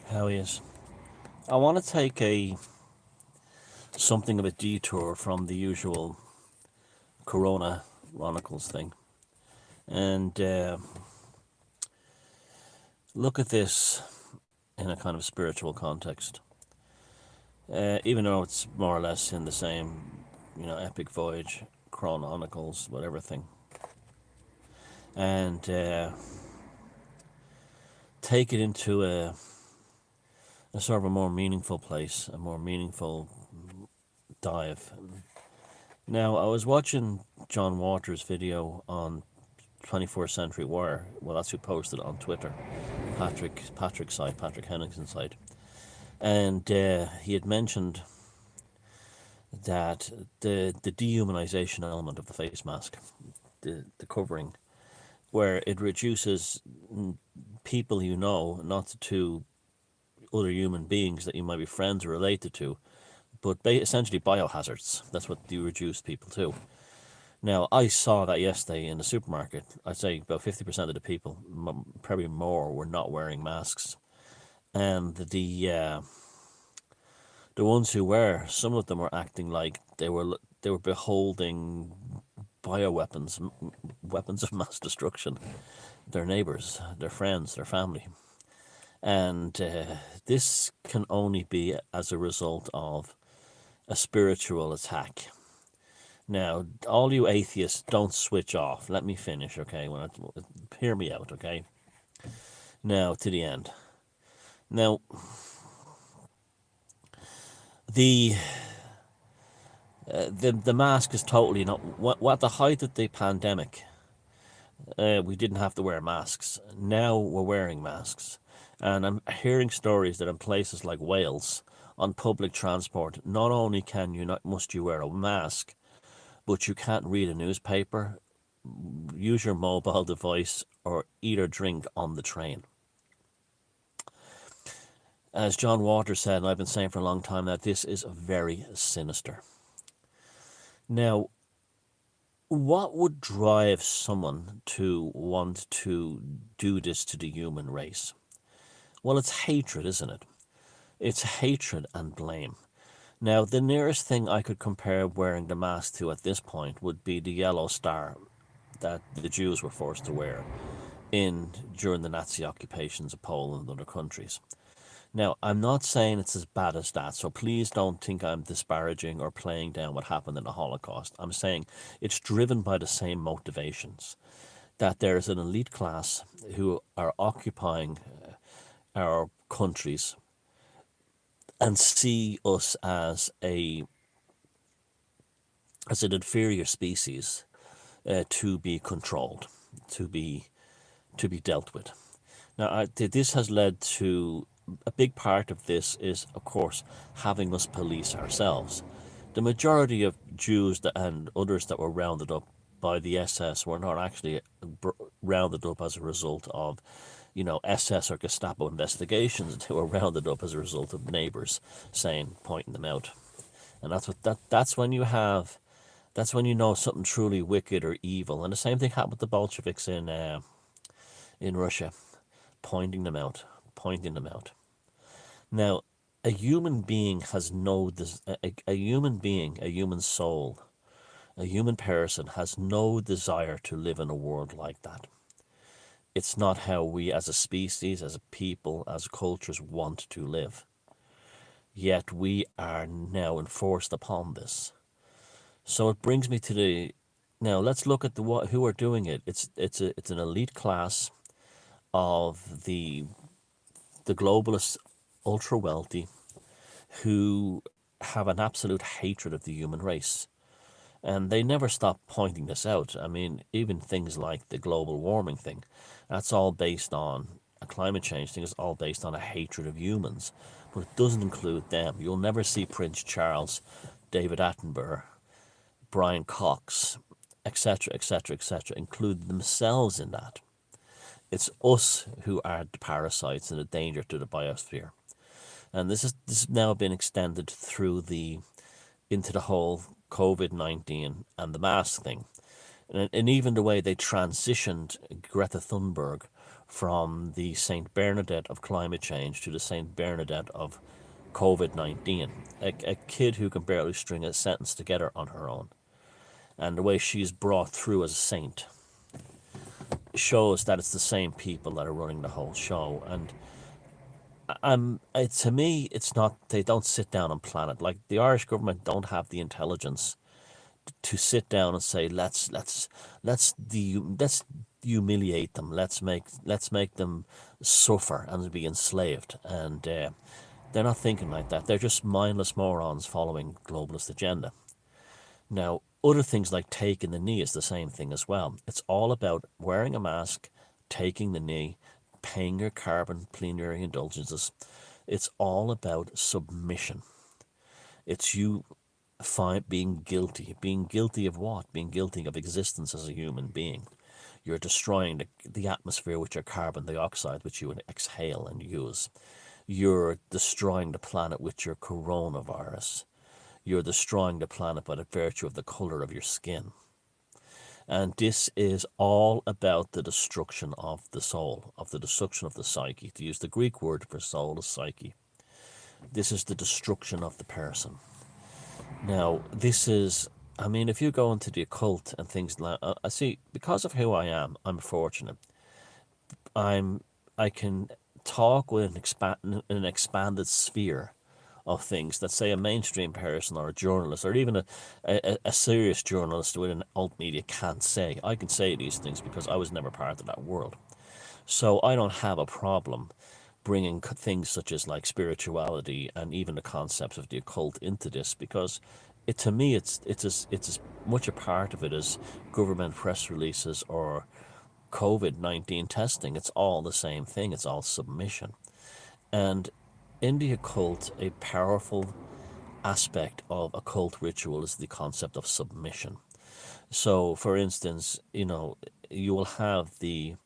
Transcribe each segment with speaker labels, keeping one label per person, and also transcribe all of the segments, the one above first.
Speaker 1: How is? I want to take something of a detour from the usual Corona Chronicles thing and look at this in a kind of spiritual context. Even though it's more or less in the same, epic voyage, chronicles, whatever thing, and take it into a sort of a more meaningful place, a more meaningful dive. Now, I was watching John Waters' video on 21st Century Wire. Well, that's who posted it on Twitter. Patrick's site, Patrick Henningsen's site. And he had mentioned that the dehumanization element of the face mask, the covering, where it reduces people you know, not to other human beings that you might be friends or related to, but essentially biohazards. That's what you reduce people to. Now, I saw that yesterday in the supermarket. I'd say about 50% of the people, probably more, were not wearing masks. And the ones who were, some of them were acting like they were beholding bioweapons, weapons of mass destruction, their neighbours, their friends, their family. And this can only be as a result of a spiritual attack. Now, all you atheists, don't switch off. Let me finish, okay? Hear me out, okay? Now, to the end. Now, the mask is totally not... At the height of the pandemic, we didn't have to wear masks. Now we're wearing masks. And I'm hearing stories that in places like Wales, on public transport, not only must you wear a mask, but you can't read a newspaper, use your mobile device, or eat or drink on the train. As John Waters said, and I've been saying for a long time, that this is very sinister. Now, what would drive someone to want to do this to the human race? Well, it's hatred, isn't it? It's hatred and blame. Now, the nearest thing I could compare wearing the mask to at this point would be the yellow star that the Jews were forced to wear during the Nazi occupations of Poland and other countries. Now, I'm not saying it's as bad as that, so please don't think I'm disparaging or playing down what happened in the Holocaust. I'm saying it's driven by the same motivations, that there is an elite class who are occupying our countries and see us as an inferior species to be controlled, to be dealt with. Now, this has led to a big part of this is, of course, having us police ourselves. The majority of Jews and others that were rounded up by the SS were not actually rounded up as a result of SS or Gestapo investigations. They were rounded up as a result of neighbours pointing them out. And that's when you know something truly wicked or evil. And the same thing happened with the Bolsheviks in Russia, pointing them out. Now, a human being has a human soul, a human person has no desire to live in a world like that. It's not how we as a species, as a people, as cultures want to live. Yet we are now enforced upon this. So it brings me to now let's look at who are doing it. It's an elite class of the globalist, ultra wealthy, who have an absolute hatred of the human race. And they never stop pointing this out. I mean, even things like the global warming thing, that's all based on a climate change thing, is all based on a hatred of humans. But it doesn't include them. You'll never see Prince Charles, David Attenborough, Brian Cox, etc., etc., etc., include themselves in that. It's us who are the parasites and a danger to the biosphere. And this has now been extended into the whole COVID-19 and the mask thing. And even the way they transitioned Greta Thunberg from the Saint Bernadette of climate change to the Saint Bernadette of COVID-19. A kid who can barely string a sentence together on her own. And the way she's brought through as a saint shows that it's the same people that are running the whole show. And to me, it's not, they don't sit down and plan it. Like, the Irish government don't have the intelligence to sit down and say, let's humiliate them, let's make them suffer and be enslaved. And they're not thinking like that. They're just mindless morons following globalist agenda. Now, other things like taking the knee is the same thing as well. It's all about wearing a mask, taking the knee, paying your carbon plenary indulgences. It's all about submission. It's you being guilty. Being guilty of what? Being guilty of existence as a human being. You're destroying the atmosphere with your carbon dioxide, which you exhale and use. You're destroying the planet with your coronavirus. You're destroying the planet by the virtue of the color of your skin. And this is all about the destruction of the soul, of the destruction of the psyche. To use the Greek word for soul is psyche. This is the destruction of the person. Now, this is, I mean, if you go into the occult and things like, I see, because of who I am, I'm fortunate. I can talk with an expanded sphere of things that, say, a mainstream person or a journalist or even a serious journalist with an alt media can't say. I can say these things because I was never part of that world. So I don't have a problem bringing things such as like spirituality and even the concepts of the occult into this, because to me it's as much a part of it as government press releases or COVID-19 testing. It's all the same thing. It's all submission. And in the occult, a powerful aspect of occult ritual is the concept of submission. So, for instance, you will have the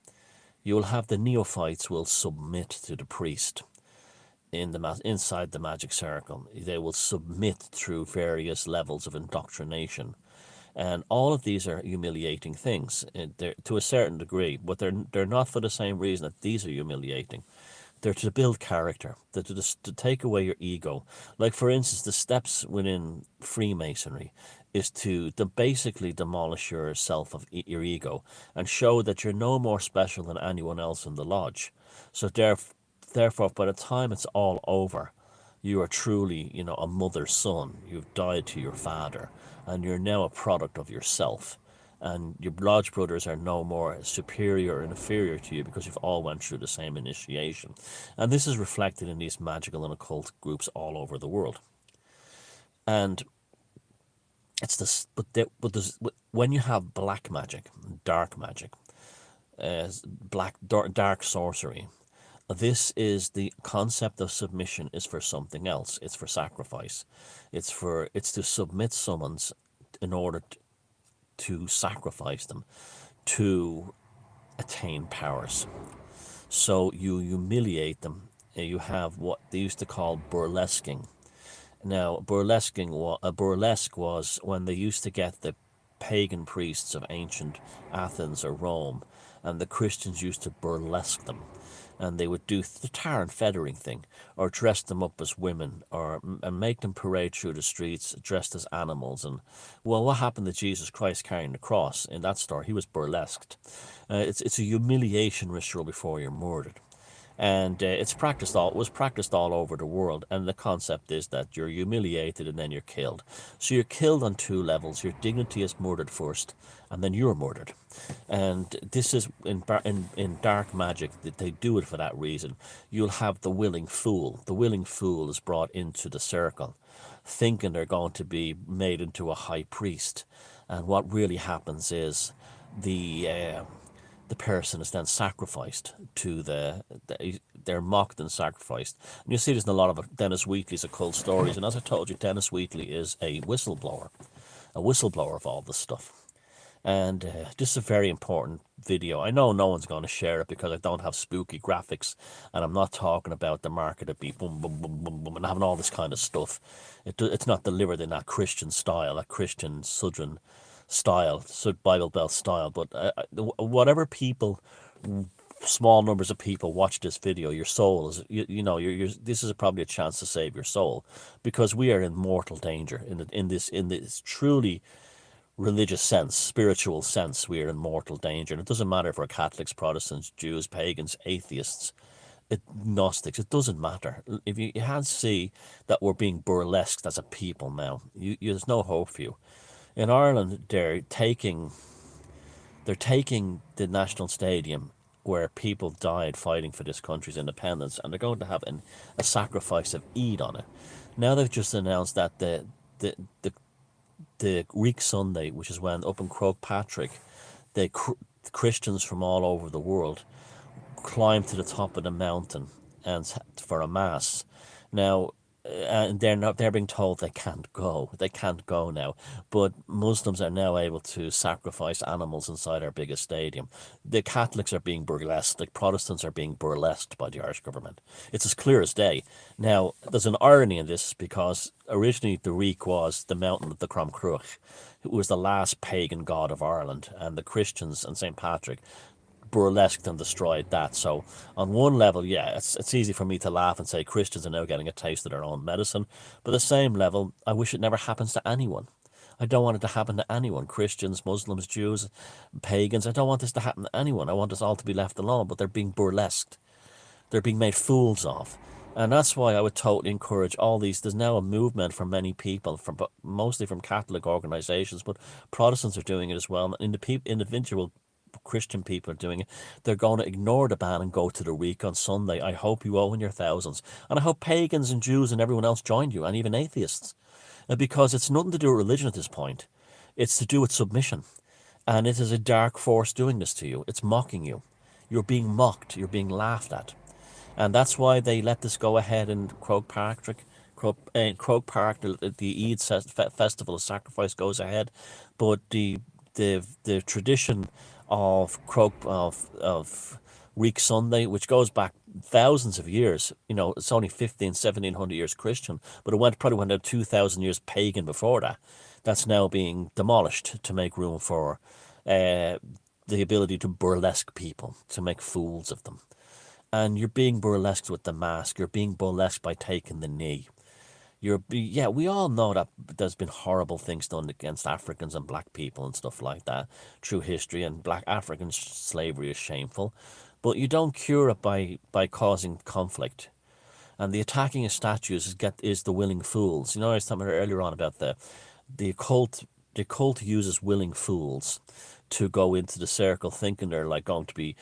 Speaker 1: neophytes will submit to the priest inside the magic circle. They will submit through various levels of indoctrination. And all of these are humiliating things to a certain degree, but they're not for the same reason that these are humiliating. They're to build character, to take away your ego. Like, for instance, the steps within Freemasonry is to basically demolish yourself of your ego and show that you're no more special than anyone else in the lodge. So therefore, by the time it's all over, you are truly, a mother's son. You've died to your father, and you're now a product of yourself. And your lodge brothers are no more superior or inferior to you because you've all went through the same initiation. And this is reflected in these magical and occult groups all over the world. And it's this, when you have black magic, dark magic, dark sorcery, this is the concept of submission is for something else. It's for sacrifice. It's to submit someone's in order to sacrifice them to attain powers. So you humiliate them. You have what they used to call burlesquing. Now, burlesque was when they used to get the pagan priests of ancient Athens or Rome, and the Christians used to burlesque them. And they would do the tar and feathering thing, or dress them up as women, and make them parade through the streets dressed as animals. And, well, what happened to Jesus Christ carrying the cross? In that story, he was burlesqued. It's a humiliation ritual before you're murdered. And it was practiced all over the world. And the concept is that you're humiliated and then you're killed. So you're killed on two levels. Your dignity is murdered first, and then you're murdered. And this is in dark magic that they do it for that reason. You'll have the willing fool. The willing fool is brought into the circle, thinking they're going to be made into a high priest. And what really happens is the person is then sacrificed to they're mocked and sacrificed. And you see this in a lot of Dennis Wheatley's occult stories. And as I told you, Dennis Wheatley is a whistleblower of all this stuff. And this is a very important video. I know no one's going to share it because I don't have spooky graphics, and I'm not talking about the market of beat boom, boom, boom, boom, boom, and having all this kind of stuff. It's not delivered in that Christian style, that Christian Southern style, Bible Belt style. But whatever people small numbers of people watch this video, your soul is, this is probably a chance to save your soul, because we are in mortal danger in this truly religious sense, spiritual sense. We are in mortal danger, and it doesn't matter if we're Catholics, Protestants, Jews, pagans, atheists, Gnostics. It doesn't matter. If you can't see that we're being burlesqued as a people now, there's no hope for you. In Ireland, they're taking the national stadium where people died fighting for this country's independence, and they're going to have a sacrifice of Eid on it. Now they've just announced that the the the Greek Sunday, which is when up in Croke Patrick, Christians from all over the world climb to the top of the mountain and for a mass. Now, and they're being told they can't go. They can't go now. But Muslims are now able to sacrifice animals inside our biggest stadium. The Catholics are being burlesqued. The Protestants are being burlesqued by the Irish government. It's as clear as day. Now, there's an irony in this, because originally the Reek was the mountain of the Croke. It was the last pagan god of Ireland, and the Christians and St. Patrick burlesqued and destroyed that. So on one level, yeah, it's easy for me to laugh and say Christians are now getting a taste of their own medicine. But at the same level, I wish it never happens to anyone. I don't want it to happen to anyone. Christians, Muslims, Jews, pagans. I don't want this to happen to anyone. I want us all to be left alone. But they're being burlesqued. They're being made fools of. And that's why I would totally encourage all these. There's now a movement from many people, mostly from Catholic organisations, but Protestants are doing it as well. And individual Christian people are doing it. They're going to ignore the ban and go to the Reek on Sunday. I hope you owe in your thousands. And I hope pagans and Jews and everyone else join you, and even atheists. Because it's nothing to do with religion at this point. It's to do with submission. And it is a dark force doing this to you. It's mocking you. You're being mocked. You're being laughed at. And that's why they let this go ahead in Croke Park. Croke Park, the Eid festival of sacrifice goes ahead. But the tradition of Reek Sunday, which goes back thousands of years. It's only 1700 years Christian, but probably went out 2,000 years pagan before that. That's now being demolished to make room for the ability to burlesque people, to make fools of them. And you're being burlesqued with the mask. You're being burlesqued by taking the knee. We all know that there's been horrible things done against Africans and black people and stuff like that through history, and black African slavery is shameful, but you don't cure it by causing conflict. And the attacking of statues is the willing fools. I was talking earlier on about the occult. The occult uses willing fools to go into the circle, thinking they're like going to be,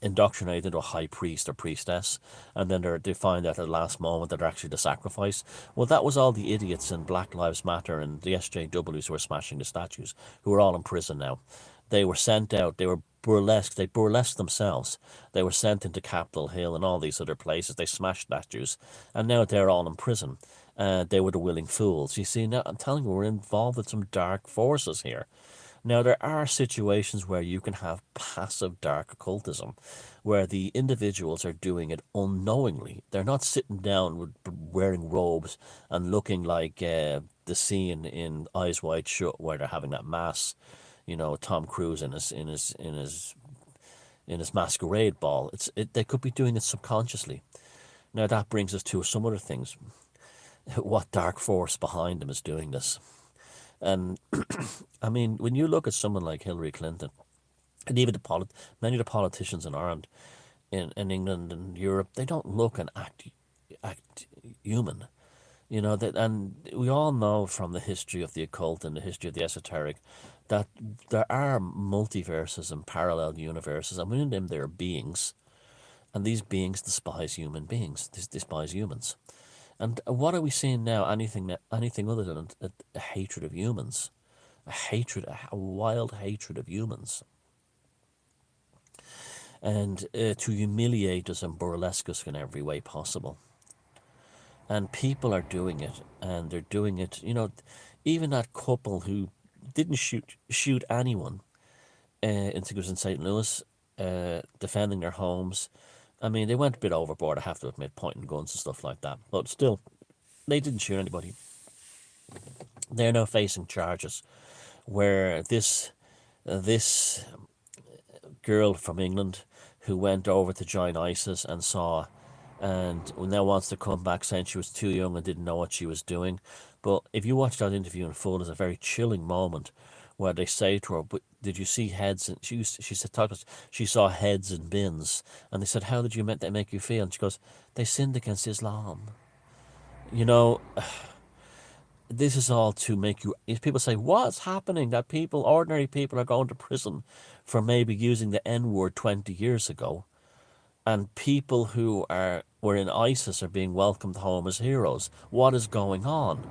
Speaker 1: indoctrinated into a high priest or priestess, and then they find out at the last moment that they're actually the sacrifice. Well, that was all the idiots in Black Lives Matter and the SJWs who were smashing the statues, who are all in prison now. They were sent out, they were burlesqued, they burlesqued themselves. They were sent into Capitol Hill and all these other places. They smashed statues, and now they're all in prison. They were the willing fools. You see, now I'm telling you, we're involved with some dark forces here. Now, there are situations where you can have passive dark occultism, where the individuals are doing it unknowingly. They're not sitting down with wearing robes and looking like the scene in Eyes Wide Shut, where they're having that mass, Tom Cruise in his masquerade ball. They could be doing it subconsciously. Now, that brings us to some other things. What dark force behind them is doing this? And I mean, when you look at someone like Hillary Clinton, and even many of the politicians in Ireland, in England and Europe, they don't look and act human. And we all know from the history of the occult and the history of the esoteric that there are multiverses and parallel universes, and within them there are beings, and these beings despise human beings, despise humans. And what are we seeing now? Anything other than a hatred of humans, a wild hatred of humans, and to humiliate us and burlesque us in every way possible. And people are doing it, and they're doing it. Even that couple who didn't shoot anyone, I think it was in St. Louis, defending their homes. I mean, they went a bit overboard, I have to admit, pointing guns and stuff like that. But still, they didn't shoot anybody. They're now facing charges where this girl from England who went over to join ISIS and saw, and now wants to come back saying she was too young and didn't know what she was doing. But if you watch that interview in full, there's a very chilling moment where they say to her, "But did you see heads?" And she said, she saw heads in bins, and they said, "How did you make that make you feel?" And she goes, "They sinned against Islam." You know, this is all to make you. If people say, "What's happening?" That people, ordinary people, are going to prison for maybe using the N word 20 years ago, and people who were in ISIS are being welcomed home as heroes. What is going on?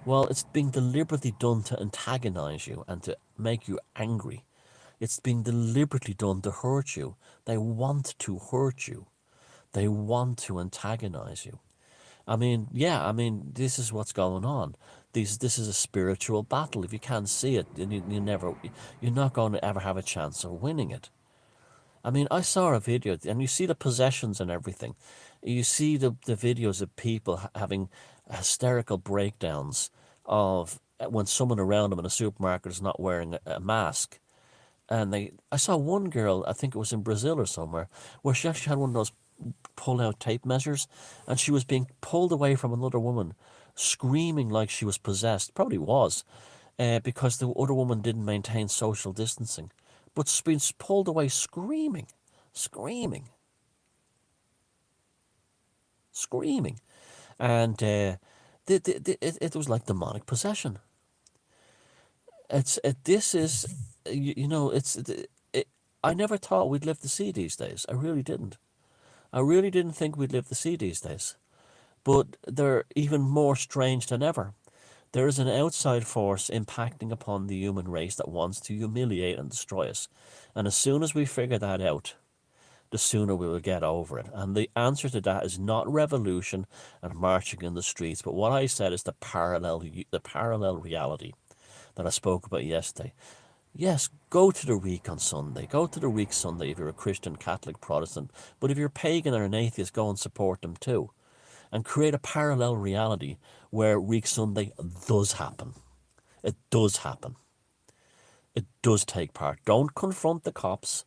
Speaker 1: Well, it's being deliberately done to antagonize you and to make you angry. It's being deliberately done to hurt you. They want to hurt you. They want to antagonize you. I mean, yeah, I mean, this is what's going on. This is a spiritual battle. If you can't see it, then you're not going to ever have a chance of winning it. I mean, I saw a video, and you see the possessions and everything. You see the videos of people having hysterical breakdowns of when someone around them in a supermarket is not wearing a mask. And I saw one girl, I think it was in Brazil or somewhere, where she actually had one of those pull-out tape measures, and she was being pulled away from another woman, screaming like she was possessed. Probably was, because the other woman didn't maintain social distancing, but being pulled away, screaming, screaming, screaming, and it was like demonic possession. This is, you know, I never thought we'd live to see these days. I really didn't. I really didn't think we'd live to see these days. But they're even more strange than ever. There is an outside force impacting upon the human race that wants to humiliate and destroy us. And as soon as we figure that out, the sooner we will get over it. And the answer to that is not revolution and marching in the streets, but what I said is the parallel reality that I spoke about yesterday. Yes, go to the week on Sunday. Go to the week Sunday if you're a Christian, Catholic, Protestant. But if you're pagan or an atheist, go and support them too. And create a parallel reality where week Sunday does happen. It does happen. It does take part. Don't confront the cops.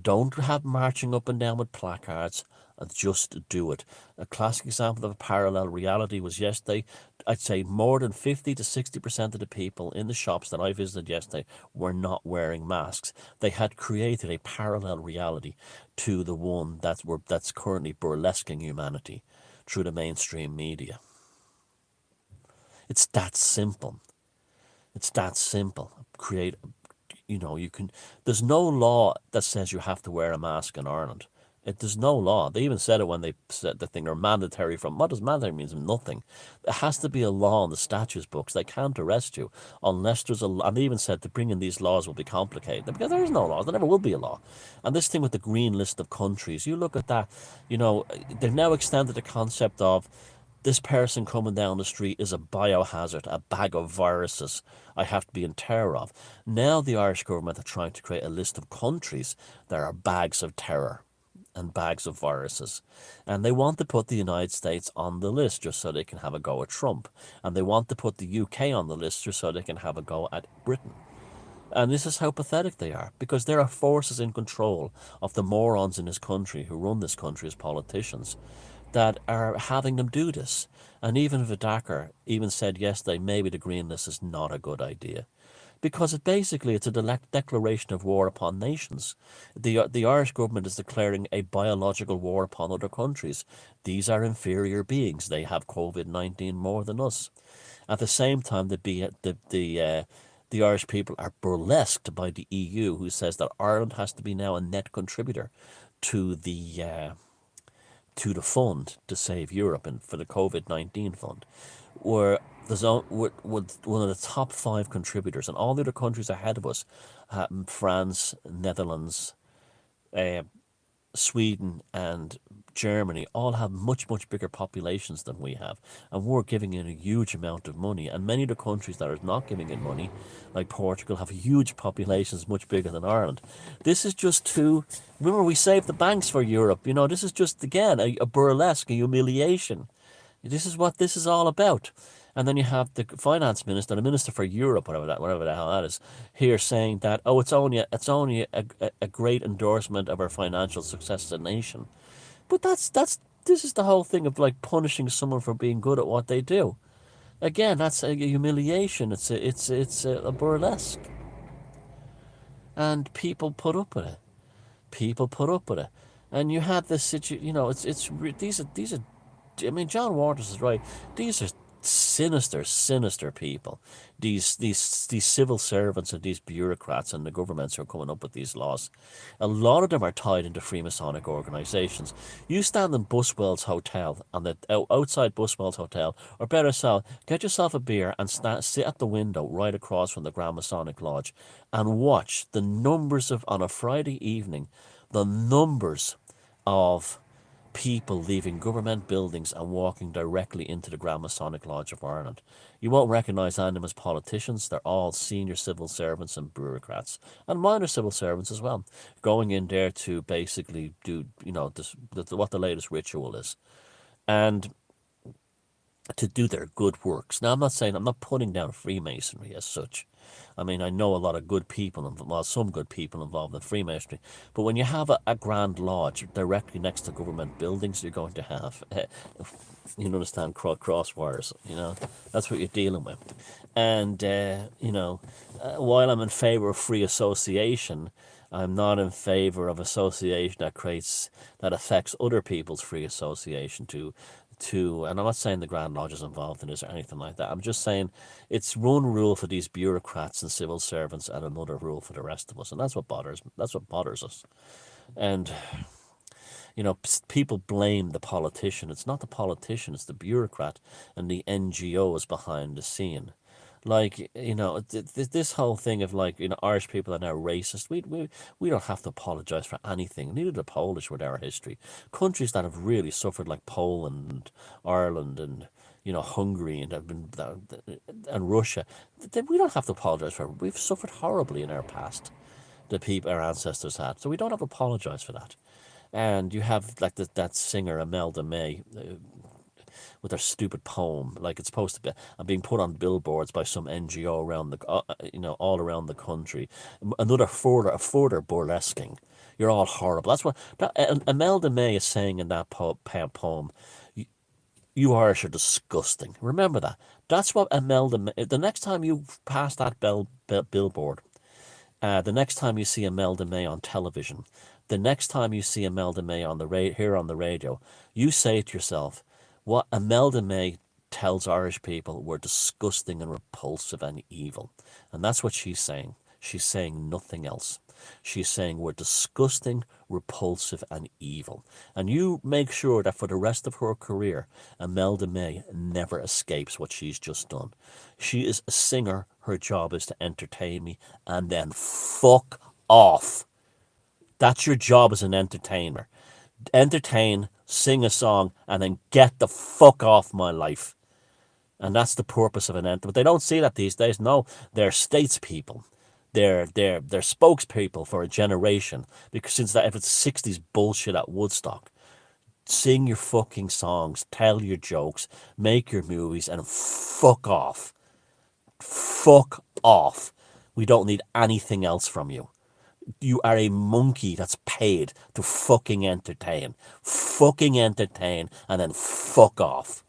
Speaker 1: Don't have marching up and down with placards, and just do it. A classic example of a parallel reality was yesterday. I'd say more than 50 to 60% of the people in the shops that I visited yesterday were not wearing masks. They had created a parallel reality to the one that's currently burlesquing humanity through the mainstream media. It's that simple. It's that simple. There's no law that says you have to wear a mask in Ireland. There's no law. They even said it when they said the thing are mandatory from. What does mandatory means? Nothing. It has to be a law in the statutes books. They can't arrest you unless there's and they even said to bring in these laws will be complicated because there is no law. There never will be a law. And this thing with the green list of countries, you look at that, they've now extended the concept of this person coming down the street is a biohazard, a bag of viruses I have to be in terror of. Now the Irish government are trying to create a list of countries that are bags of terror and bags of viruses. And they want to put the United States on the list just so they can have a go at Trump. And they want to put the UK on the list just so they can have a go at Britain. And this is how pathetic they are, because there are forces in control of the morons in this country who run this country as politicians that are having them do this. And even Vidaker even said yesterday maybe the green list is not a good idea. Because it's a declaration of war upon nations. The Irish government is declaring a biological war upon other countries. These are inferior beings. They have COVID-19 more than us. At the same time, the Irish people are burlesqued by the EU, who says that Ireland has to be now a net contributor to the fund to save Europe and for the COVID-19 fund, where there's one of the top 5 contributors, and all the other countries ahead of us, France, Netherlands, Sweden and Germany, all have much, much bigger populations than we have. And we're giving in a huge amount of money. And many of the countries that are not giving in money, like Portugal, have huge populations much bigger than Ireland. This is just remember, we saved the banks for Europe. This is just, again, a burlesque, a humiliation. This is what this is all about. And then you have the finance minister, the minister for Europe, whatever the hell that is, here saying that, oh, it's only a great endorsement of our financial success as a nation. But this is the whole thing of like punishing someone for being good at what they do. Again, that's a humiliation. It's a burlesque, and people put up with it. People put up with it, and you had this situation. These are. I mean, John Waters is right. These are sinister people. These civil servants and these bureaucrats and the governments who are coming up with these laws. A lot of them are tied into Freemasonic organisations. You stand in Buswell's Hotel, and outside Buswell's Hotel, or better still, get yourself a beer and sit at the window right across from the Grand Masonic Lodge and watch the numbers of, on a Friday evening, the numbers of people leaving government buildings and walking directly into the Grand Masonic Lodge of Ireland. You won't recognise any of them as politicians. They're all senior civil servants and bureaucrats, and minor civil servants as well, going in there to basically do, what the latest ritual is, and to do their good works. Now, I'm not putting down Freemasonry as such. I mean, I know a lot of good people, well, some good people involved in Freemasonry, but when you have a grand lodge directly next to government buildings, you're going to have, you understand, cross wires, that's what you're dealing with. And, while I'm in favour of free association, I'm not in favour of association that affects other people's free association and I'm not saying the Grand Lodge is involved in this or anything like that. I'm just saying it's one rule for these bureaucrats and civil servants and another rule for the rest of us. And that's what bothers us. And, people blame the politician. It's not the politician, it's the bureaucrat and the NGOs behind the scene. Like, this whole thing of like, Irish people are now racist. We don't have to apologise for anything. Neither do the Polish with our history. Countries that have really suffered, like Poland, Ireland, and Hungary, and and Russia, we don't have to apologise for. We've suffered horribly in our past. Our ancestors had, so we don't have to apologise for that. And you have like that singer Imelda May, with their stupid poem, like it's supposed to be, and being put on billboards by some NGO around all around the country. Another further burlesquing. You're all horrible. That's what Imelda May is saying in that poem. You Irish are disgusting. Remember that. That's what Imelda May. The next time you pass that billboard, the next time you see Imelda May on television, the next time you see Imelda May on the radio, you say to yourself, what Imelda May tells Irish people were disgusting and repulsive and evil. And that's what she's saying. She's saying nothing else. She's saying we're disgusting, repulsive, and evil. And you make sure that for the rest of her career, Imelda May never escapes what she's just done. She is a singer. Her job is to entertain me, and then fuck off. That's your job as an entertainer. Entertain, sing a song, and then get the fuck off my life. And that's the purpose of an entertainer. But they don't see that these days. No, they're statespeople. They're spokespeople for a generation. Because if it's 60s bullshit at Woodstock, sing your fucking songs, tell your jokes, make your movies, and fuck off. Fuck off. We don't need anything else from you. You are a monkey that's paid to fucking entertain. Fucking entertain and then fuck off.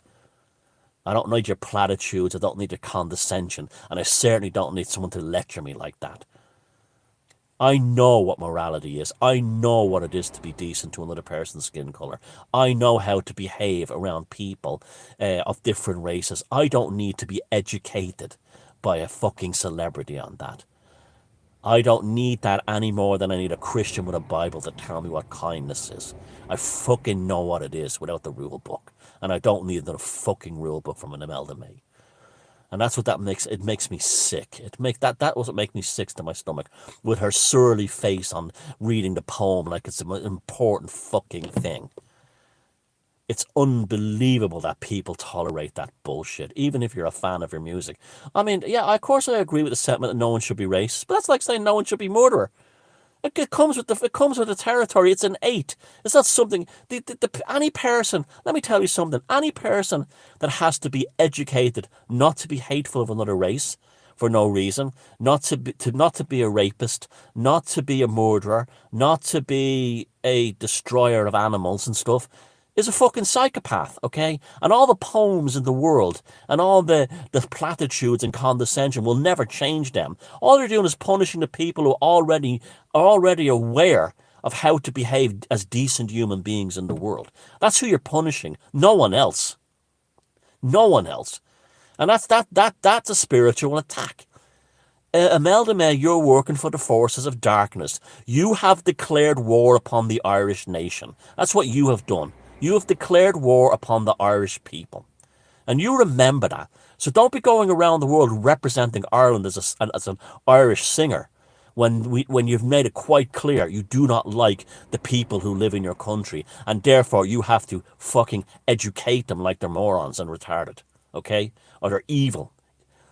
Speaker 1: I don't need your platitudes, I don't need your condescension, and I certainly don't need someone to lecture me like that. I know what morality is. I know what it is to be decent to another person's skin colour. I know how to behave around people of different races. I don't need to be educated by a fucking celebrity on that. I don't need that any more than I need a Christian with a Bible to tell me what kindness is. I fucking know what it is without the rule book. And I don't need another fucking rule book from an Imelda May. And that's what it makes me sick. That was what makes me sick to my stomach. With her surly face on reading the poem like it's an important fucking thing. It's unbelievable that people tolerate that bullshit, even if you're a fan of your music. I mean, yeah, of course I agree with the sentiment that no one should be racist, but that's like saying no one should be murderer. It comes with the territory. It's an 8. It's not something. Any person. Let me tell you something. Any person that has to be educated not to be hateful of another race for no reason, not to be a rapist, not to be a murderer, not to be a destroyer of animals and stuff, is a fucking psychopath, okay? And all the poems in the world and all the platitudes and condescension will never change them. All they're doing is punishing the people who are already aware of how to behave as decent human beings in the world. That's who you're punishing. No one else. No one else. And that's a spiritual attack. Imelda May, you're working for the forces of darkness. You have declared war upon the Irish nation. That's what you have done. You have declared war upon the Irish people. And you remember that. So don't be going around the world representing Ireland as an Irish singer when you've made it quite clear you do not like the people who live in your country, and therefore you have to fucking educate them like they're morons and retarded, okay? Or they're evil.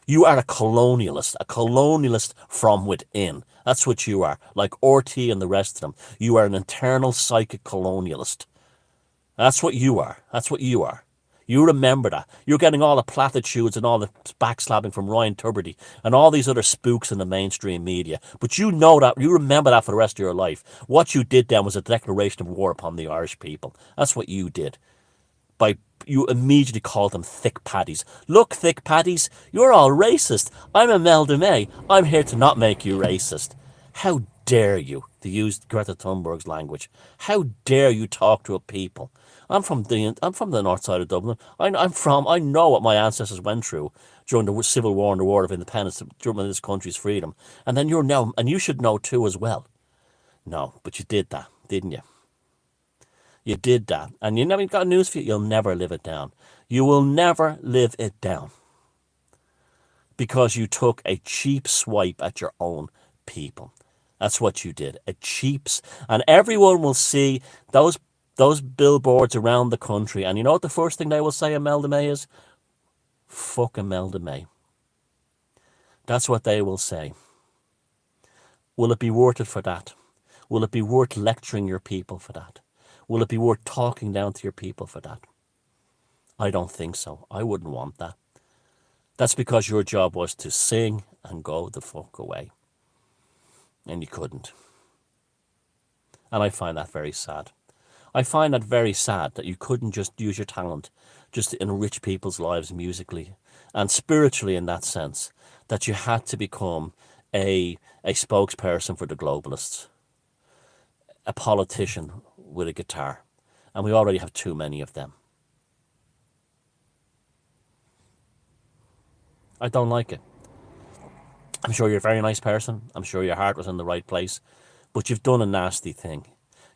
Speaker 1: You are a colonialist from within. That's what you are, like RT and the rest of them. You are an internal psychic colonialist. That's what you are. That's what you are. You remember that. You're getting all the platitudes and all the backslapping from Ryan Tubridy and all these other spooks in the mainstream media. But you know that. You remember that for the rest of your life. What you did then was a declaration of war upon the Irish people. That's what you did. You immediately called them thick paddies. Look, thick paddies, you're all racist. I'm Imelda May. I'm here to not make you racist. How dare you, to use Greta Thunberg's language? How dare you talk to a people? I'm from the north side of Dublin. I know what my ancestors went through during the Civil War and the War of Independence, during this country's freedom. And then and you should know too as well. No, but you did that, didn't you? You did that. And you never got news for you. You'll never live it down. You will never live it down. Because you took a cheap swipe at your own people. That's what you did. And everyone will see those billboards around the country. And you know what the first thing they will say, Imelda May, is? Fuck Imelda May. That's what they will say. Will it be worth it for that? Will it be worth lecturing your people for that? Will it be worth talking down to your people for that? I don't think so. I wouldn't want that. That's because your job was to sing and go the fuck away. And you couldn't. And I find that very sad. I find that very sad that you couldn't just use your talent just to enrich people's lives musically and spiritually in that sense, that you had to become a spokesperson for the globalists, a politician with a guitar, and we already have too many of them. I don't like it. I'm sure you're a very nice person. I'm sure your heart was in the right place, but you've done a nasty thing.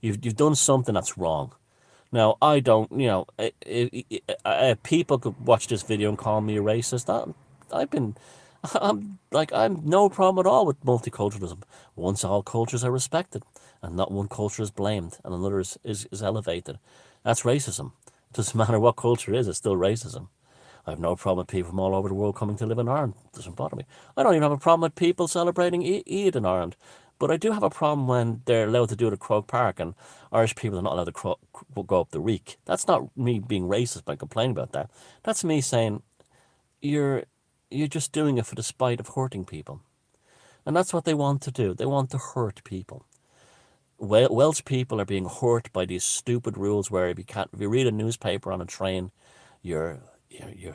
Speaker 1: You've done something that's wrong. Now, I don't, people could watch this video and call me a racist. I'm no problem at all with multiculturalism. Once all cultures are respected and not one culture is blamed and another is elevated. That's racism. It doesn't matter what culture it is, it's still racism. I have no problem with people from all over the world coming to live in Ireland. It doesn't bother me. I don't even have a problem with people celebrating Eid in Ireland. But I do have a problem when they're allowed to do it at Croke Park and Irish people are not allowed to go up the reek. That's not me being racist by complaining about that. That's me saying you're just doing it for the spite of hurting people. And that's what they want to do. They want to hurt people. Welsh people are being hurt by these stupid rules where if you read a newspaper on a train, you're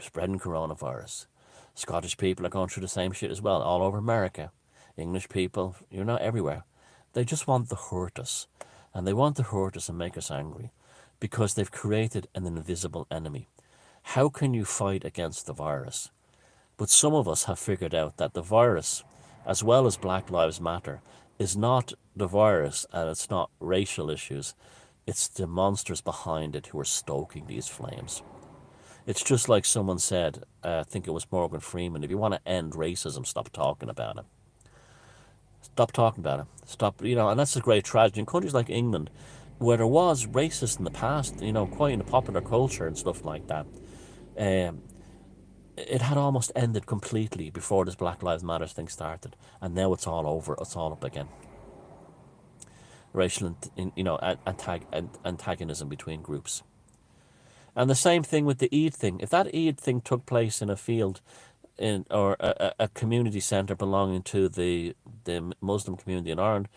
Speaker 1: spreading coronavirus. Scottish people are going through the same shit as well, all over America. English people, you're not everywhere. They just want to hurt us. And they want to hurt us and make us angry because they've created an invisible enemy. How can you fight against the virus? But some of us have figured out that the virus, as well as Black Lives Matter, is not the virus and it's not racial issues. It's the monsters behind it who are stoking these flames. It's just like someone said, I think it was Morgan Freeman, if you want to end racism, stop talking about it. Stop talking about it. Stop, and that's a great tragedy. In countries like England, where there was racist in the past, quite in the popular culture and stuff like that, it had almost ended completely before this Black Lives Matter thing started. And now it's all over. It's all up again. racial, antagonism between groups. And the same thing with the Eid thing. If that Eid thing took place in a field, or a community centre belonging to the Muslim community in Ireland,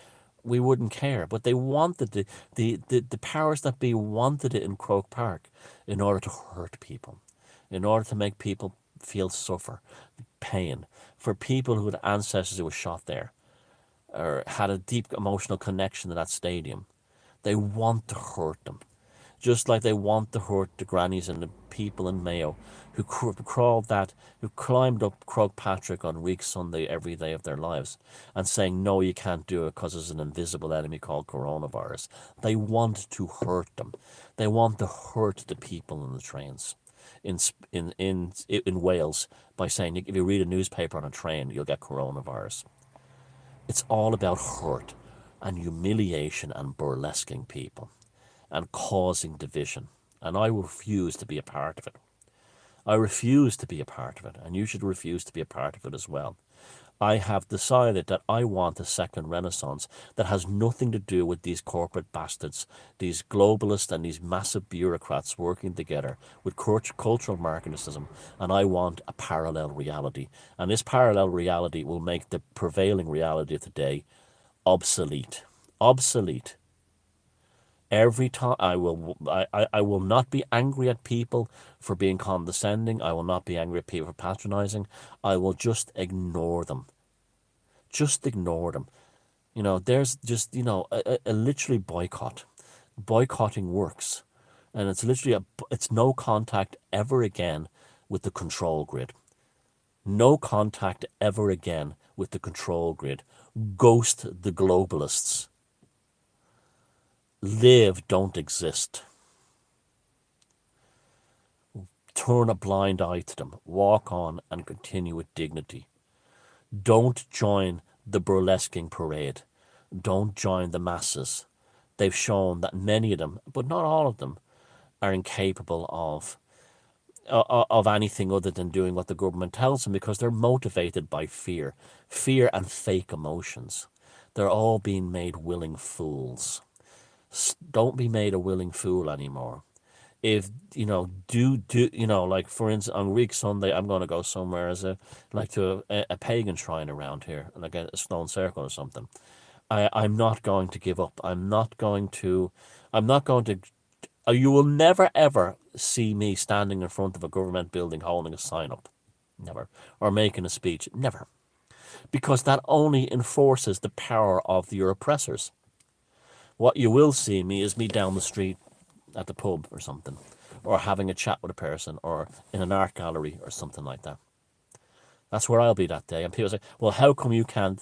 Speaker 1: we wouldn't care. But they wanted the powers that be wanted it in Croke Park in order to hurt people, in order to make people suffer pain, for people who had ancestors who were shot there or had a deep emotional connection to that stadium. They want to hurt them, just like they want to hurt the grannies and the people in Mayo who who climbed up Croke Patrick on Week Sunday every day of their lives and saying, no, you can't do it because there's an invisible enemy called coronavirus. They want to hurt them. They want to hurt the people in the trains in Wales by saying, if you read a newspaper on a train, you'll get coronavirus. It's all about hurt and humiliation and burlesquing people and causing division. And I refuse to be a part of it. I refuse to be a part of it, and you should refuse to be a part of it as well. I have decided that I want a second renaissance that has nothing to do with these corporate bastards, these globalists and these massive bureaucrats working together with cultural marketism, and I want a parallel reality. And this parallel reality will make the prevailing reality of today obsolete. Obsolete. Every time I will not be angry at people for being condescending. I will not be angry at people for patronizing. I will just ignore them. Just ignore them. There's just, a literally boycott. Boycotting works. And it's literally it's no contact ever again with the control grid. No contact ever again with the control grid. Ghost the globalists. Live, don't exist. Turn a blind eye to them. Walk on and continue with dignity. Don't join the burlesquing parade. Don't join the masses. They've shown that many of them, but not all of them, are incapable of anything other than doing what the government tells them, because they're motivated by fear and fake emotions. They're all being made willing fools. Don't be made a willing fool anymore. If like, for instance, on Week Sunday, I'm going to go somewhere to a pagan shrine around here, like a stone circle or something. I'm not going to give up. I'm not going to. You will never ever see me standing in front of a government building holding a sign up, never, or making a speech, never, because that only enforces the power of your oppressors. What you will see me is me down the street at the pub or something, or having a chat with a person, or in an art gallery or something like that. That's where I'll be that day. And people say, well, how come you can't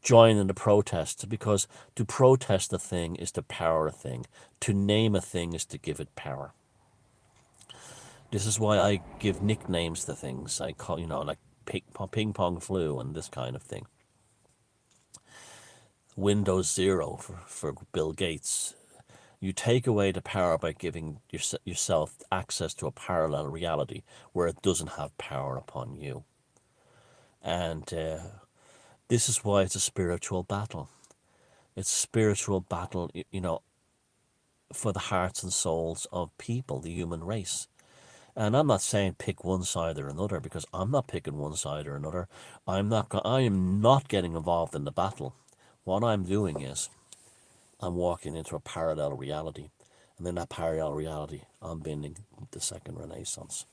Speaker 1: join in the protest? Because to protest a thing is to power a thing. To name a thing is to give it power. This is why I give nicknames to things. I call, like ping pong flu and this kind of thing. Windows 0 for Bill Gates. You take away the power by giving yourself access to a parallel reality where it doesn't have power upon you. And this is why it's a spiritual battle. It's a spiritual battle, for the hearts and souls of people, the human race. And I'm not saying pick one side or another, because I'm not picking one side or another. I am not getting involved in the battle. What I'm doing is I'm walking into a parallel reality. And in that parallel reality, I'm bending the second Renaissance.